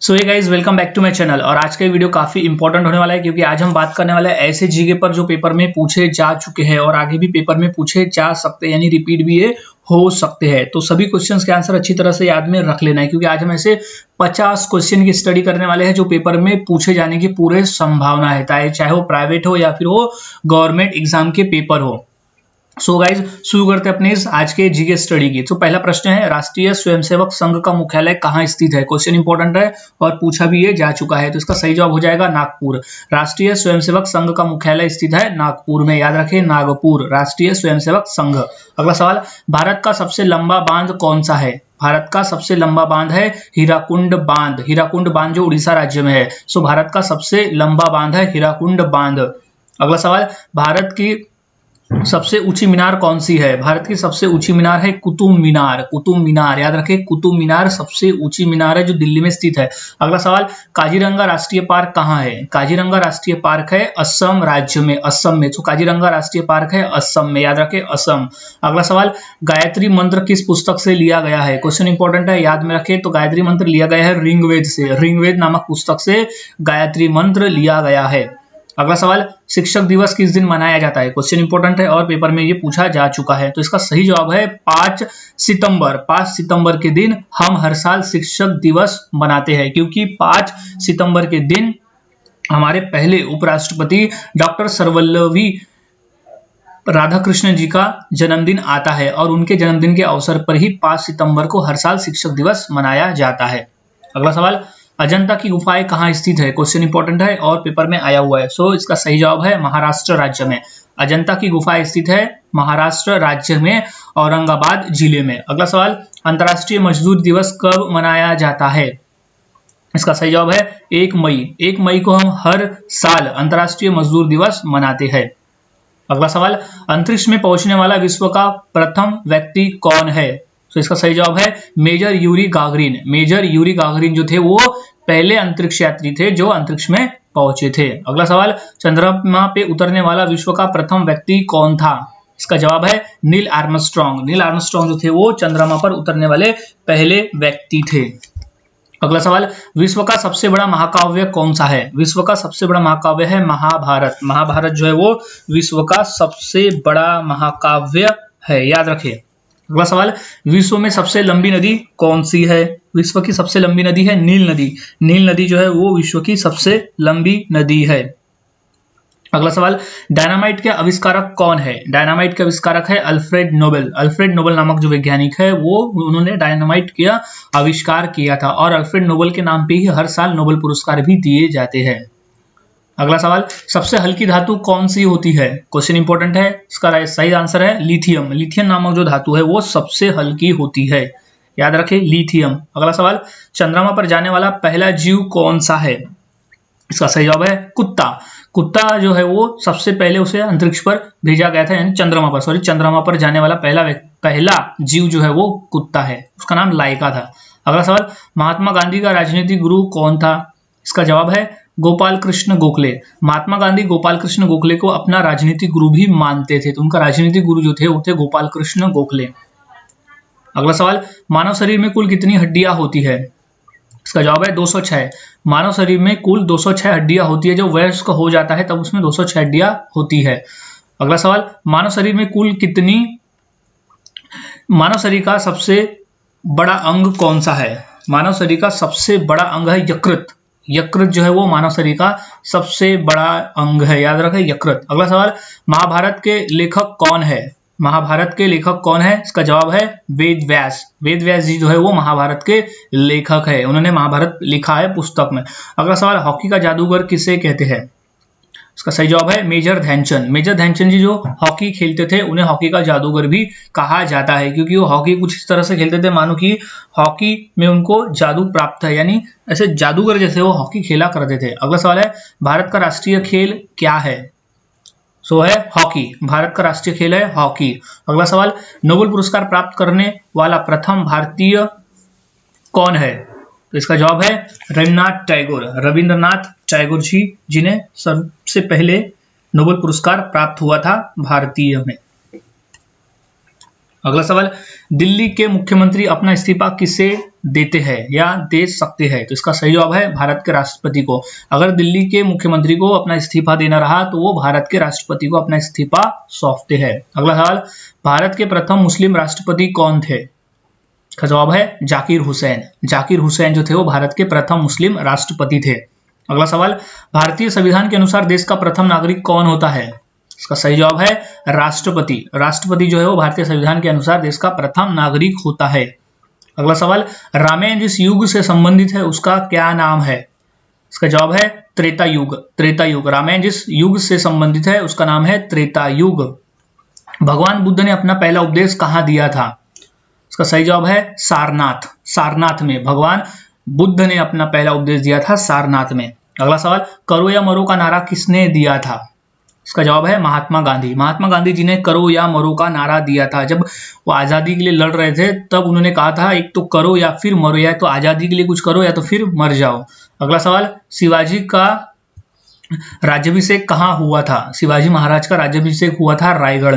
So hey guys, welcome back to my channel. और आज का वीडियो काफी इंपॉर्टेंट होने वाला है क्योंकि आज हम बात करने वाले हैं ऐसे जीके पर जो पेपर में पूछे जा चुके हैं और आगे भी पेपर में पूछे जा सकते हैं, यानी रिपीट भी ये हो सकते हैं। तो सभी क्वेश्चंस के आंसर अच्छी तरह से याद में रख लेना है क्योंकि आज हम ऐसे 50 क्वेश्चन की स्टडी करने वाले हैं जो पेपर में पूछे जाने की पूरे संभावना है, चाहे वो प्राइवेट हो या फिर वो गवर्नमेंट एग्जाम के पेपर हो। सो गाइज, शुरू करते हैं अपने इस आज के जीके स्टडी की। तो पहला प्रश्न है, राष्ट्रीय स्वयंसेवक संघ का मुख्यालय कहाँ स्थित है। क्वेश्चन इंपॉर्टेंट है और पूछा भी ये जा चुका है, तो इसका सही जवाब हो जाएगा नागपुर। राष्ट्रीय स्वयंसेवक संघ का मुख्यालय स्थित है नागपुर में, याद रखें नागपुर, राष्ट्रीय स्वयंसेवक संघ। अगला सवाल, भारत का सबसे लंबा बांध कौन सा है। भारत का सबसे लंबा बांध है हीराकुंड बांध। हीराकुंड बांध जो उड़ीसा राज्य में है। सो भारत का सबसे लंबा बांध है हीराकुंड बांध। अगला सवाल, भारत की सबसे ऊंची मीनार कौन सी है। भारत की सबसे ऊंची मीनार है कुतुब मीनार। कुतुब मीनार, याद रखें कुतुब मीनार सबसे ऊंची मीनार है जो दिल्ली में स्थित है। अगला सवाल, काजीरंगा राष्ट्रीय पार्क कहाँ है। काजीरंगा राष्ट्रीय पार्क है असम राज्य में, असम में। तो काजीरंगा राष्ट्रीय पार्क है असम में, याद रखें असम। अगला सवाल, गायत्री मंत्र किस पुस्तक से लिया गया है। क्वेश्चन इंपॉर्टेंट है, याद में रखें। तो गायत्री मंत्र लिया गया है ऋग्वेद से, ऋग्वेद नामक पुस्तक से गायत्री मंत्र लिया गया है। अगला सवाल, शिक्षक दिवस किस दिन मनाया जाता है। क्वेश्चन इंपॉर्टेंट है और पेपर में ये पूछा जा चुका है, तो इसका सही जवाब है 5 सितंबर। 5 सितंबर के दिन हम हर साल शिक्षक दिवस मनाते हैं क्योंकि 5 सितंबर के दिन हमारे पहले उपराष्ट्रपति डॉक्टर सर्वपल्ली राधाकृष्णन जी का जन्मदिन आता है और उनके जन्मदिन के अवसर पर ही 5 सितंबर को हर साल शिक्षक दिवस मनाया जाता है। अगला सवाल, अजंता की गुफाएं कहाँ स्थित है। क्वेश्चन इंपॉर्टेंट है और पेपर में आया हुआ है। सो इसका सही जवाब है महाराष्ट्र राज्य में। अजंता की गुफाएं स्थित है महाराष्ट्र राज्य में, औरंगाबाद जिले में। अगला सवाल, अंतर्राष्ट्रीय मजदूर दिवस कब मनाया जाता है। इसका सही जवाब है 1 मई। 1 मई को हम हर साल अंतर्राष्ट्रीय मजदूर दिवस मनाते हैं। अगला सवाल, अंतरिक्ष में पहुंचने वाला विश्व का प्रथम व्यक्ति कौन है। तो इसका सही जवाब है major Yuri Gagarin. Major Yuri Gagarin जो थे वो पहले अंतरिक्ष यात्री थे जो अंतरिक्ष में पहुंचे थे। अगला सवाल, चंद्रमा पे उतरने वाला विश्व का प्रथम व्यक्ति कौन था। इसका जवाब है नील आर्मस्ट्रॉन्ग। नील आर्मस्ट्रॉन्ग जो थे वो चंद्रमा पर उतरने वाले पहले व्यक्ति थे। अगला सवाल, विश्व का सबसे बड़ा महाकाव्य कौन सा है। विश्व का सबसे बड़ा महाकाव्य है महाभारत। महाभारत जो है वो विश्व का सबसे बड़ा महाकाव्य है, याद रखिए। अगला सवाल, विश्व में सबसे लंबी नदी कौन सी है। विश्व की सबसे लंबी नदी है नील नदी। नील नदी जो है वो विश्व की सबसे लंबी नदी है। अगला सवाल, डायनामाइट के आविष्कारक कौन है। डायनामाइट के आविष्कारक है अल्फ्रेड नोबेल। अल्फ्रेड नोबेल नामक जो वैज्ञानिक है वो उन्होंने डायनामाइट का आविष्कार किया था और अल्फ्रेड नोबेल के नाम पे ही हर साल नोबेल पुरस्कार भी दिए जाते हैं। अगला सवाल, सबसे हल्की धातु कौन सी होती है। क्वेश्चन इंपॉर्टेंट है, इसका सही आंसर है लिथियम। लिथियम नामक जो धातु है वो सबसे हल्की होती है, याद रखें लिथियम। अगला सवाल, चंद्रमा पर जाने वाला पहला जीव कौन सा है। इसका सही जवाब है कुत्ता। कुत्ता जो है वो सबसे पहले उसे अंतरिक्ष पर भेजा गया था, यानी चंद्रमा पर जाने वाला पहला जीव जो है वो कुत्ता है, उसका नाम लाइका था। अगला सवाल, महात्मा गांधी का राजनीतिक गुरु कौन था। इसका जवाब है गोपाल कृष्ण गोखले। महात्मा गांधी गोपाल कृष्ण गोखले को अपना राजनीतिक गुरु भी मानते थे, तो उनका राजनीतिक गुरु जो थे वो थे गोपाल कृष्ण गोखले। अगला सवाल, मानव शरीर में कुल कितनी हड्डियां होती है। इसका जवाब है 206। मानव शरीर में कुल 206 हड्डियां होती है। जब वयस्क हो जाता है तब उसमें 206 हड्डियां होती है। अगला सवाल, मानव शरीर का सबसे बड़ा अंग कौन सा है। मानव शरीर का सबसे बड़ा अंग है यकृत। यकृत जो है वो मानव शरीर का सबसे बड़ा अंग है, याद रखें यकृत। अगला सवाल, महाभारत के लेखक कौन है। महाभारत के लेखक कौन है। इसका जवाब है वेद व्यास। वेद व्यास जी जो है वो महाभारत के लेखक है, उन्होंने महाभारत लिखा है पुस्तक में। अगला सवाल, हॉकी का जादूगर किसे कहते हैं। इसका सही जवाब है मेजर ध्यानचंद। मेजर ध्यानचंद जी जो हॉकी खेलते थे उन्हें हॉकी का जादूगर भी कहा जाता है क्योंकि वो हॉकी कुछ इस तरह से खेलते थे मानो कि हॉकी में उनको जादू प्राप्त है, यानी ऐसे जादूगर जैसे वो हॉकी खेला करते थे। अगला सवाल है, भारत का राष्ट्रीय खेल क्या है। सो है हॉकी। भारत का राष्ट्रीय खेल है हॉकी। अगला सवाल, नोबेल पुरस्कार प्राप्त करने वाला प्रथम भारतीय कौन है। तो इसका जवाब है रविन्द्रनाथ टैगोर। रविंद्रनाथ टैगोर जी जिन्हें सबसे पहले नोबेल पुरस्कार प्राप्त हुआ था भारतीय में। अगला सवाल, दिल्ली के मुख्यमंत्री अपना इस्तीफा किसे देते हैं या दे सकते हैं? तो इसका सही जवाब है भारत के राष्ट्रपति को। अगर दिल्ली के मुख्यमंत्री को अपना इस्तीफा देना रहा तो वो भारत के राष्ट्रपति को अपना इस्तीफा सौंपते हैं। अगला सवाल, भारत के प्रथम मुस्लिम राष्ट्रपति कौन थे? इसका जवाब है जाकिर हुसैन। जाकिर हुसैन जो थे वो भारत के प्रथम मुस्लिम राष्ट्रपति थे। अगला सवाल, भारतीय संविधान के अनुसार देश का प्रथम नागरिक कौन होता है? इसका सही जवाब है राष्ट्रपति। राष्ट्रपति जो है वो भारतीय संविधान के अनुसार देश का प्रथम नागरिक होता है। अगला सवाल, रामायण जिस युग से संबंधित है उसका क्या नाम है? इसका जवाब है त्रेता युग। त्रेता युग। रामायण जिस युग से संबंधित है उसका नाम है त्रेता युग। भगवान बुद्ध ने अपना पहला उपदेश कहाँ दिया था? इसका सही जवाब है सारनाथ। सारनाथ में भगवान बुद्ध ने अपना पहला उपदेश दिया था, सारनाथ में। अगला सवाल, करो या मरो का नारा किसने दिया था? इसका जवाब है महात्मा गांधी। महात्मा गांधी जी ने करो या मरो का नारा दिया था। जब वो आजादी के लिए लड़ रहे थे तब उन्होंने कहा था एक तो करो या फिर मरो, या तो आजादी के लिए कुछ करो या तो फिर मर जाओ। अगला सवाल, शिवाजी का राज्याभिषेक कहाँ हुआ था? शिवाजी महाराज का राज्याभिषेक हुआ था रायगढ़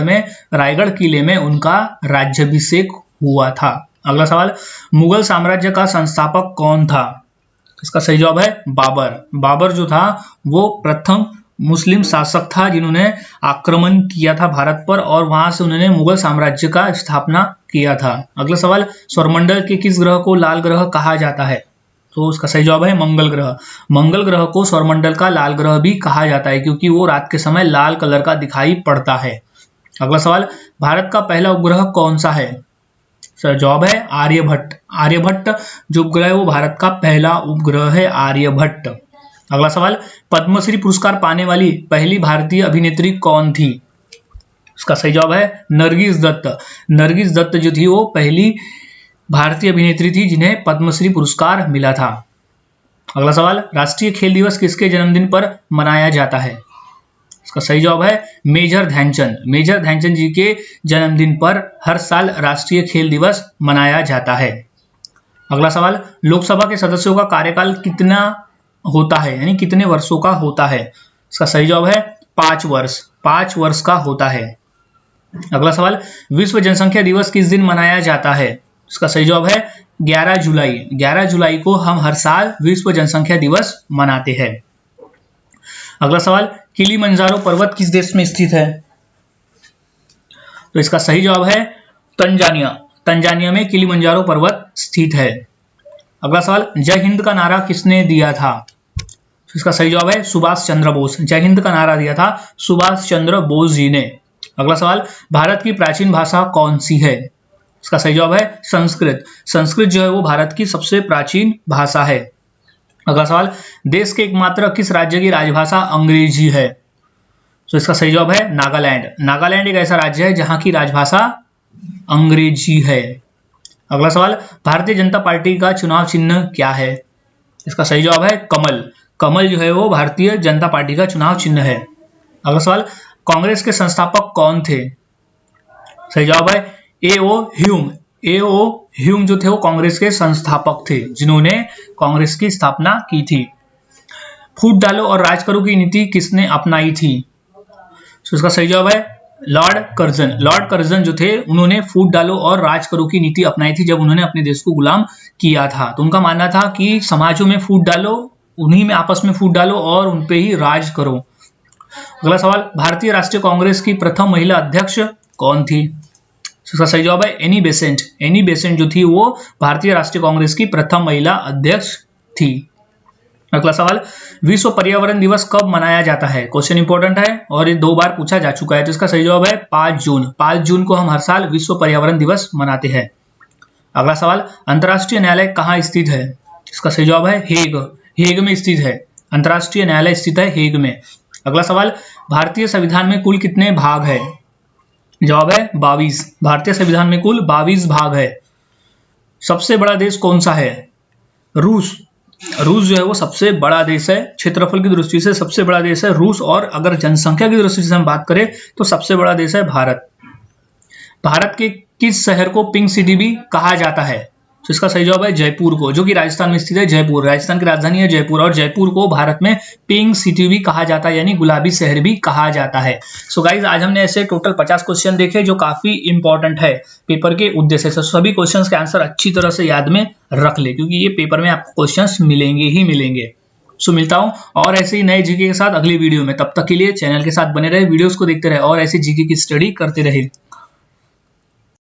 में। रायगढ़ किले में उनका राज्याभिषेक हुआ था। अगला सवाल, मुगल साम्राज्य का संस्थापक कौन था? इसका सही जवाब है बाबर। बाबर जो था वो प्रथम मुस्लिम शासक था जिन्होंने आक्रमण किया था भारत पर और वहां से उन्होंने मुगल साम्राज्य का स्थापना किया था। अगला सवाल, सौरमंडल के किस ग्रह को लाल ग्रह कहा जाता है? तो उसका सही जवाब है मंगल ग्रह। मंगल ग्रह को सौरमंडल का लाल ग्रह भी कहा जाता है क्योंकि वो रात के समय लाल कलर का दिखाई पड़ता है। अगला सवाल, भारत का पहला उपग्रह कौन सा है? सर जवाब है आर्यभट्ट। आर्यभट्ट जो उपग्रह है वो भारत का पहला उपग्रह है, आर्यभट्ट। अगला सवाल, पद्मश्री पुरस्कार पाने वाली पहली भारतीय अभिनेत्री कौन थी? इसका सही जवाब है नरगिस दत्त। नरगिस दत्त जो थी वो पहली भारतीय अभिनेत्री थी जिन्हें पद्मश्री पुरस्कार मिला था। अगला सवाल, राष्ट्रीय खेल दिवस किसके जन्मदिन पर मनाया जाता है? इसका सही जवाब है मेजर ध्यानचंद। मेजर ध्यानचंद जी के जन्मदिन पर हर साल राष्ट्रीय खेल दिवस मनाया जाता है। अगला सवाल, लोकसभा के सदस्यों का कार्यकाल कितना होता है, यानी कितने वर्षों का होता है? इसका सही जवाब है 5 वर्ष। 5 वर्ष का होता है। अगला सवाल, विश्व जनसंख्या दिवस किस दिन मनाया जाता है? इसका सही जवाब है 11 जुलाई। 11 जुलाई को हम हर साल विश्व जनसंख्या दिवस मनाते हैं। अगला सवाल, किलिमंजारो पर्वत किस देश में स्थित है? तो इसका सही जवाब है तंजानिया। तंजानिया में किलिमंजारो पर्वत स्थित है। अगला सवाल, जय हिंद का नारा किसने दिया था? इसका सही जवाब है सुभाष चंद्र बोस। जय हिंद का नारा दिया था सुभाष चंद्र बोस जी ने। अगला सवाल, भारत की प्राचीन भाषा कौन सी है? इसका सही जवाब है संस्कृत। संस्कृत जो है वो भारत की सबसे प्राचीन भाषा है। अगला सवाल, देश के एकमात्र किस राज्य की राजभाषा अंग्रेजी है? तो इसका सही जवाब है नागालैंड। नागालैंड एक ऐसा राज्य है जहां की राजभाषा अंग्रेजी है। अगला सवाल, भारतीय जनता पार्टी का चुनाव चिन्ह क्या है? इसका सही जवाब है कमल। कमल जो है वो भारतीय जनता पार्टी का चुनाव चिन्ह है। अगला सवाल, कांग्रेस के संस्थापक कौन थे? सही जवाब है A.O. ह्यूम। A.O. ह्यूम जो थे वो कांग्रेस के संस्थापक थे जिन्होंने कांग्रेस की स्थापना की थी। फूट डालो और राज करो की नीति किसने अपनाई थी? तो इसका सही जवाब है लॉर्ड कर्जन। लॉर्ड कर्जन जो थे उन्होंने फूट डालो और राज करो की नीति अपनाई थी जब उन्होंने अपने देश को गुलाम किया था। तो उनका मानना था कि समाजों में फूट डालो, उन्हीं में आपस में फूट डालो और उनपे ही राज करो। अगला सवाल, भारतीय राष्ट्रीय कांग्रेस की प्रथम महिला अध्यक्ष कौन थी? इसका सही जवाब है एनी बेसेंट। एनी बेसेंट जो थी वो भारतीय राष्ट्रीय कांग्रेस की प्रथम महिला अध्यक्ष थी। अगला सवाल, विश्व पर्यावरण दिवस कब मनाया जाता है? क्वेश्चन इंपॉर्टेंट है और ये 2 बार पूछा जा चुका है। तो इसका सही जवाब है 5 जून। 5 जून को हम हर साल विश्व पर्यावरण दिवस मनाते हैं। अगला सवाल, अंतर्राष्ट्रीय न्यायालय कहाँ स्थित है? इसका सही जवाब है हेग। हेग में स्थित है। अंतर्राष्ट्रीय न्यायालय स्थित है हेग में। अगला सवाल, भारतीय संविधान में कुल कितने भाग है? जवाब है 22। भारतीय संविधान में कुल 22 भाग है। सबसे बड़ा देश कौन सा है? रूस। रूस जो है वो सबसे बड़ा देश है। क्षेत्रफल की दृष्टि से सबसे बड़ा देश है रूस, और अगर जनसंख्या की दृष्टि से हम बात करें तो सबसे बड़ा देश है भारत। भारत के किस शहर को पिंक सिटी भी कहा जाता है? तो इसका सही जवाब है जयपुर को, जो कि राजस्थान में स्थित है। जयपुर राजस्थान की राजधानी है जयपुर, और जयपुर को भारत में पिंक सिटी भी कहा जाता है, यानी गुलाबी शहर भी कहा जाता है। सो गाइज आज हमने ऐसे टोटल 50 क्वेश्चन देखे जो काफी इंपॉर्टेंट है पेपर के उद्देश्य से। सभी क्वेश्चंस के आंसर अच्छी तरह से याद में रख ले, क्योंकि ये पेपर में आपको क्वेश्चंस मिलेंगे ही मिलेंगे। सो मिलता हूं और ऐसे ही नए जीके के साथ अगली वीडियो में। तब तक के लिए चैनल के साथ बने रहे, वीडियोस को देखते रहे और ऐसे जीके की स्टडी करते रहे।